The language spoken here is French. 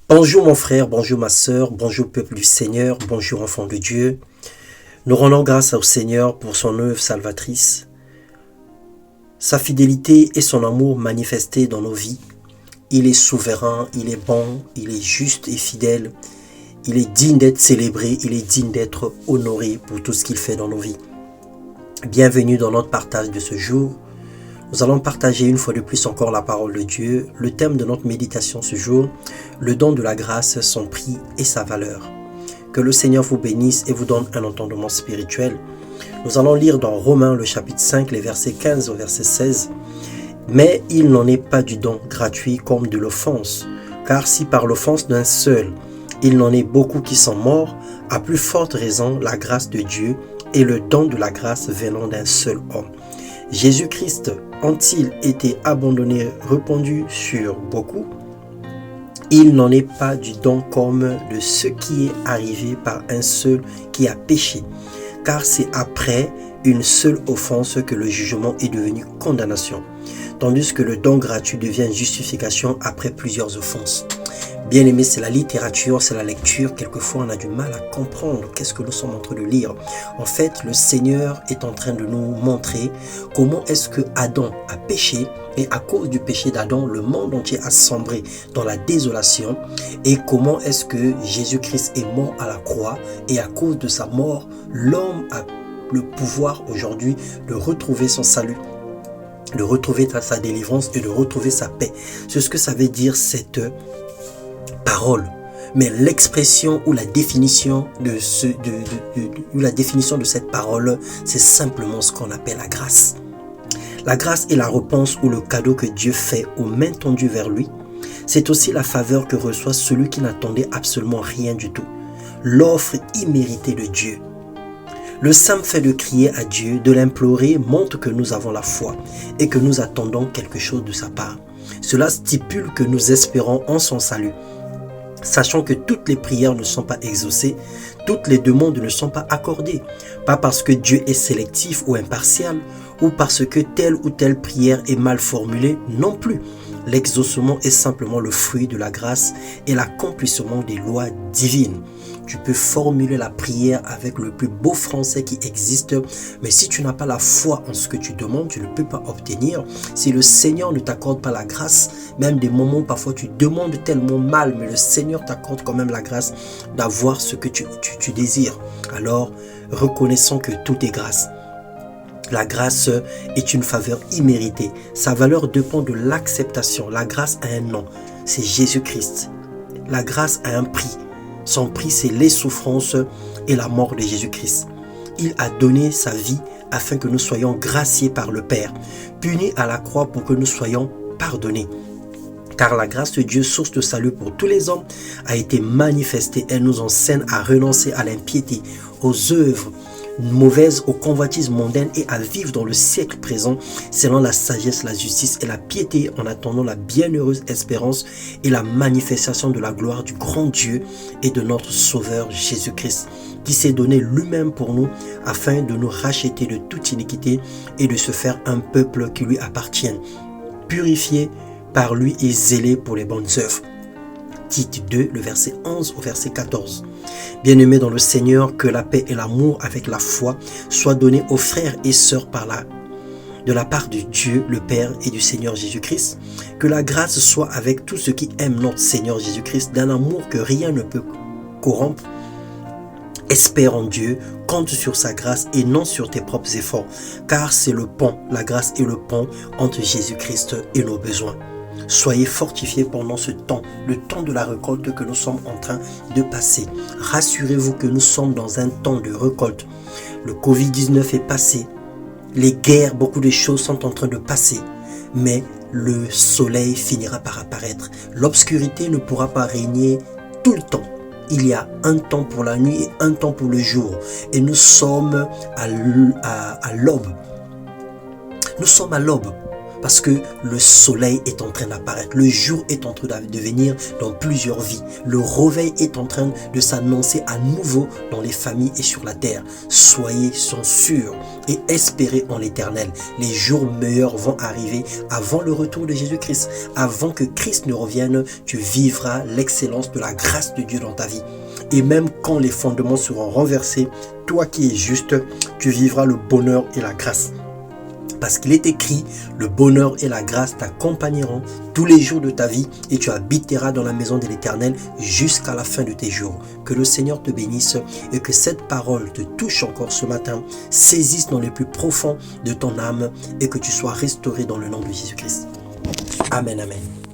Bonjour mon frère, bonjour ma sœur, bonjour peuple du Seigneur, bonjour enfants de Dieu. Nous rendons grâce au Seigneur pour son œuvre salvatrice, sa fidélité et son amour manifestés dans nos vies. Il est souverain, il est bon, il est juste et fidèle. Il est digne d'être célébré, il est digne d'être honoré pour tout ce qu'il fait dans nos vies. Bienvenue dans notre partage de ce jour. Nous allons partager une fois de plus encore la parole de Dieu. Le thème de notre méditation ce jour, le don de la grâce, son prix et sa valeur. Que le Seigneur vous bénisse et vous donne un entendement spirituel. Nous allons lire dans Romains le chapitre 5, les versets 15 au verset 16. Mais il n'en est pas du don gratuit comme de l'offense, car si par l'offense d'un seul, il n'en est beaucoup qui sont morts, à plus forte raison la grâce de Dieu et le don de la grâce venant d'un seul homme. Jésus-Christ ont-ils été abandonnés, répandus sur beaucoup? Il n'en est pas du don comme de ce qui est arrivé par un seul qui a péché, car c'est après une seule offense que le jugement est devenu condamnation, tandis que le don gratuit devient justification après plusieurs offenses. Bien aimé, c'est la littérature, c'est la lecture. Quelquefois, on a du mal à comprendre qu'est-ce que nous sommes en train de lire. En fait, le Seigneur est en train de nous montrer comment est-ce que Adam a péché et à cause du péché d'Adam, le monde entier a sombré dans la désolation et comment est-ce que Jésus-Christ est mort à la croix et à cause de sa mort, l'homme a le pouvoir aujourd'hui de retrouver son salut, de retrouver sa délivrance et de retrouver sa paix. C'est ce que ça veut dire cette parole, mais l'expression ou la définition de cette parole, c'est simplement ce qu'on appelle la grâce. La grâce est la réponse ou le cadeau que Dieu fait aux mains tendues vers lui. C'est aussi la faveur que reçoit celui qui n'attendait absolument rien du tout. L'offre imméritée de Dieu. Le simple fait de crier à Dieu, de l'implorer, montre que nous avons la foi et que nous attendons quelque chose de sa part. Cela stipule que nous espérons en son salut. Sachant que toutes les prières ne sont pas exaucées, toutes les demandes ne sont pas accordées, pas parce que Dieu est sélectif ou impartial, ou parce que telle ou telle prière est mal formulée, non plus. L'exaucement est simplement le fruit de la grâce et l'accomplissement des lois divines. Tu peux formuler la prière avec le plus beau français qui existe, mais si tu n'as pas la foi en ce que tu demandes, tu ne peux pas obtenir. Si le Seigneur ne t'accorde pas la grâce, même des moments où parfois tu demandes tellement mal, mais le Seigneur t'accorde quand même la grâce d'avoir ce que tu désires. Alors, reconnaissons que tout est grâce. La grâce est une faveur imméritée. Sa valeur dépend de l'acceptation. La grâce a un nom, c'est Jésus-Christ. La grâce a un prix. Son prix, c'est les souffrances et la mort de Jésus-Christ. Il a donné sa vie afin que nous soyons graciés par le Père, punis à la croix pour que nous soyons pardonnés. Car la grâce de Dieu, source de salut pour tous les hommes, a été manifestée. Elle nous enseigne à renoncer à l'impiété, aux œuvres mauvaises, aux convoitises mondaines et à vivre dans le siècle présent selon la sagesse, la justice et la piété en attendant la bienheureuse espérance et la manifestation de la gloire du grand Dieu et de notre Sauveur Jésus-Christ qui s'est donné lui-même pour nous afin de nous racheter de toute iniquité et de se faire un peuple qui lui appartienne, purifié par lui et zélé pour les bonnes œuvres. Tite 2, le verset 11 au verset 14. Bien-aimés dans le Seigneur, que la paix et l'amour avec la foi soient donnés aux frères et sœurs de la part de Dieu, le Père et du Seigneur Jésus-Christ. Que la grâce soit avec tous ceux qui aiment notre Seigneur Jésus-Christ d'un amour que rien ne peut corrompre. Espère en Dieu, compte sur sa grâce et non sur tes propres efforts, car c'est le pont, la grâce est le pont entre Jésus-Christ et nos besoins. Soyez fortifiés pendant ce temps, le temps de la récolte que nous sommes en train de passer. Rassurez-vous que nous sommes dans un temps de récolte. Le Covid-19 est passé. Les guerres, beaucoup de choses sont en train de passer. Mais le soleil finira par apparaître. L'obscurité ne pourra pas régner tout le temps. Il y a un temps pour la nuit et un temps pour le jour. Et nous sommes à l'aube. Nous sommes à l'aube. Parce que le soleil est en train d'apparaître. Le jour est en train de venir dans plusieurs vies. Le réveil est en train de s'annoncer à nouveau dans les familles et sur la terre. Soyez sûrs et espérez en l'Éternel. Les jours meilleurs vont arriver avant le retour de Jésus-Christ. Avant que Christ ne revienne, tu vivras l'excellence de la grâce de Dieu dans ta vie. Et même quand les fondements seront renversés, toi qui es juste, tu vivras le bonheur et la grâce. Parce qu'il est écrit, le bonheur et la grâce t'accompagneront tous les jours de ta vie et tu habiteras dans la maison de l'Éternel jusqu'à la fin de tes jours. Que le Seigneur te bénisse et que cette parole te touche encore ce matin, saisisse dans le plus profond de ton âme et que tu sois restauré dans le nom de Jésus-Christ. Amen, amen.